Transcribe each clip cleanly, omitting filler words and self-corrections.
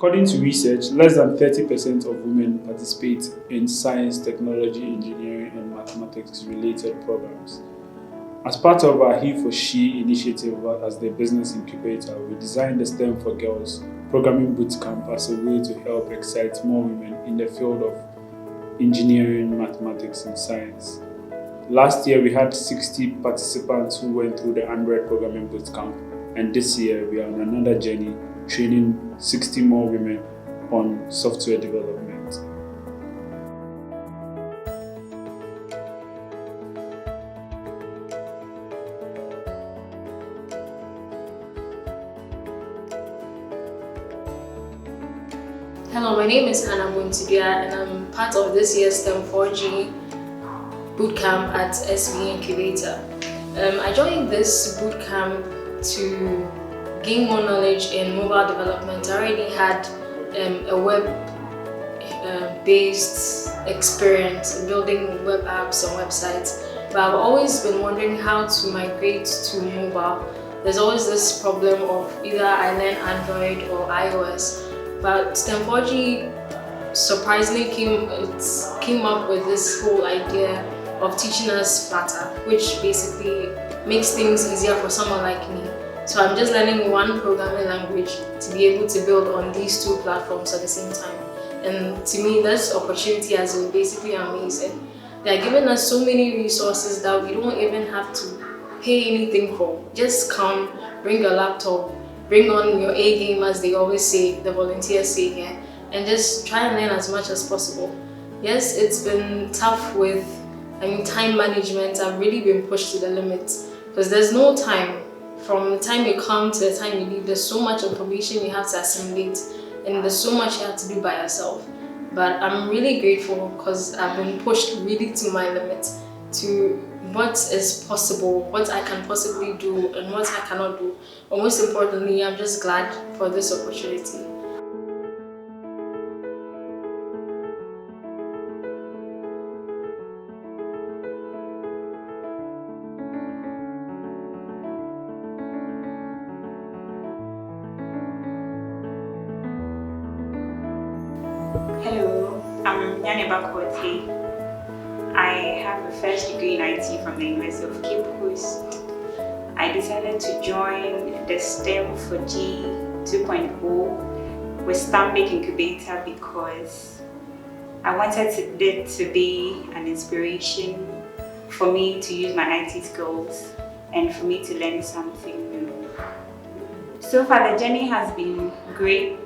According to research, less than 30% of women participate in science, technology, engineering, and mathematics-related programs. As part of our He for She initiative as the business incubator, we designed the STEM for Girls Programming Bootcamp as a way to help excite more women in the field of engineering, mathematics, and science. Last year, we had 60 participants who went through the 100 Programming Bootcamp, and this year we are on another journey, training 60 more women on software development. Hello, my name is Aya Ayettey and I'm part of this year's STEM 4G Bootcamp at SBIncubator. I joined this bootcamp to gain more knowledge in mobile development. I already had a web-based experience in building web apps and websites, but I've always been wondering how to migrate to mobile. There's always this problem of either I learn Android or iOS, but STEM 4G surprisingly came up with this whole idea of teaching us Flutter, which basically makes things easier for someone like me. So I'm just learning one programming language to be able to build on these two platforms at the same time. And to me, this opportunity has been basically amazing. They're giving us so many resources that we don't even have to pay anything for. Just come, bring your laptop, bring on your A game, as they always say, the volunteers say here, and just try and learn as much as possible. Yes, it's been tough with time management. I've really been pushed to the limit because there's no time. From the time you come to the time you leave, there's so much information you have to assimilate and there's so much you have to do by yourself. But I'm really grateful because I've been pushed really to my limit, to what is possible, what I can possibly do and what I cannot do. But most importantly, I'm just glad for this opportunity. Hello, I'm Aya Ayettey. I have a first degree in IT from the University of Cape Coast. I decided to join the STEM for G 2.0 with Stanbic Incubator because I wanted it to be an inspiration for me to use my IT skills and for me to learn something new. So far, the journey has been great.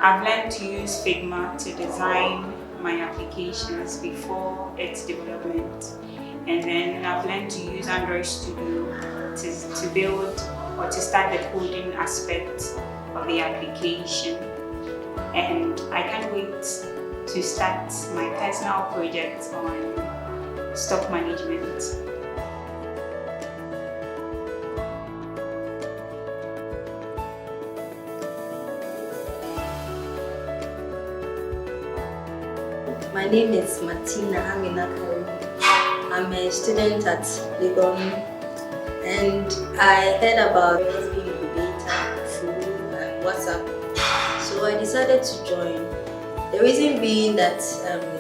I've learned to use Figma to design my applications before its development, and then I've learned to use Android Studio to build or to start the coding aspect of the application, and I can't wait to start my personal project on stock management. My name is Martina Aminakaru. I'm a student at Legon, and I heard about SBIncubator through WhatsApp, so I decided to join. The reason being that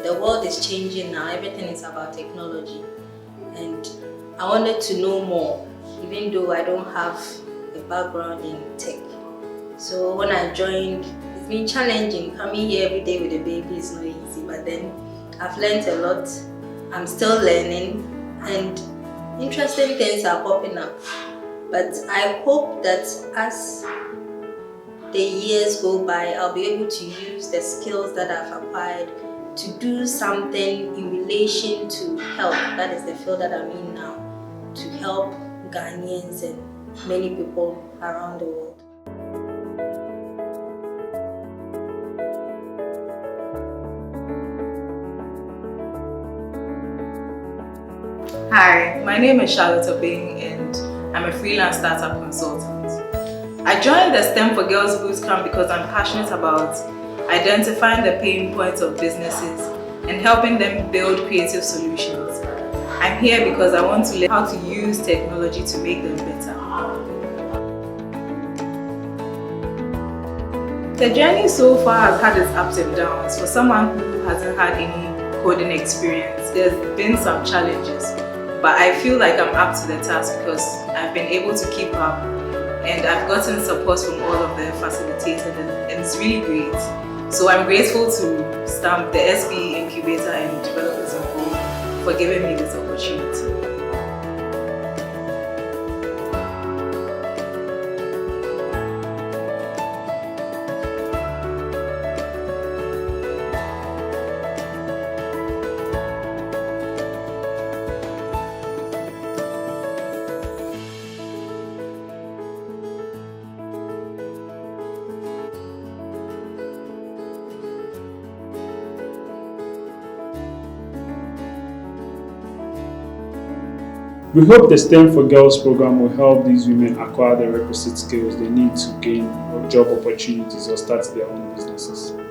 the world is changing now, everything is about technology, and I wanted to know more, even though I don't have a background in tech. So when I joined, it's been challenging. Coming here every day with a baby is not easy, but then I've learned a lot. I'm still learning and interesting things are popping up. But I hope that as the years go by, I'll be able to use the skills that I've acquired to do something in relation to health. That is the field that I'm in now, to help Ghanaians and many people around the world. Hi, my name is Charlotte Obeng and I'm a freelance startup consultant. I joined the STEM for Girls Bootcamp because I'm passionate about identifying the pain points of businesses and helping them build creative solutions. I'm here because I want to learn how to use technology to make them better. The journey so far has had its ups and downs. For someone who hasn't had any coding experience, there's been some challenges, but I feel like I'm up to the task because I've been able to keep up and I've gotten support from all of the facilitators and it's really great. So I'm grateful to Stamp, the SBIncubator and developers involved for giving me this opportunity. We hope the STEM for Girls program will help these women acquire the requisite skills they need to gain job opportunities or start their own businesses.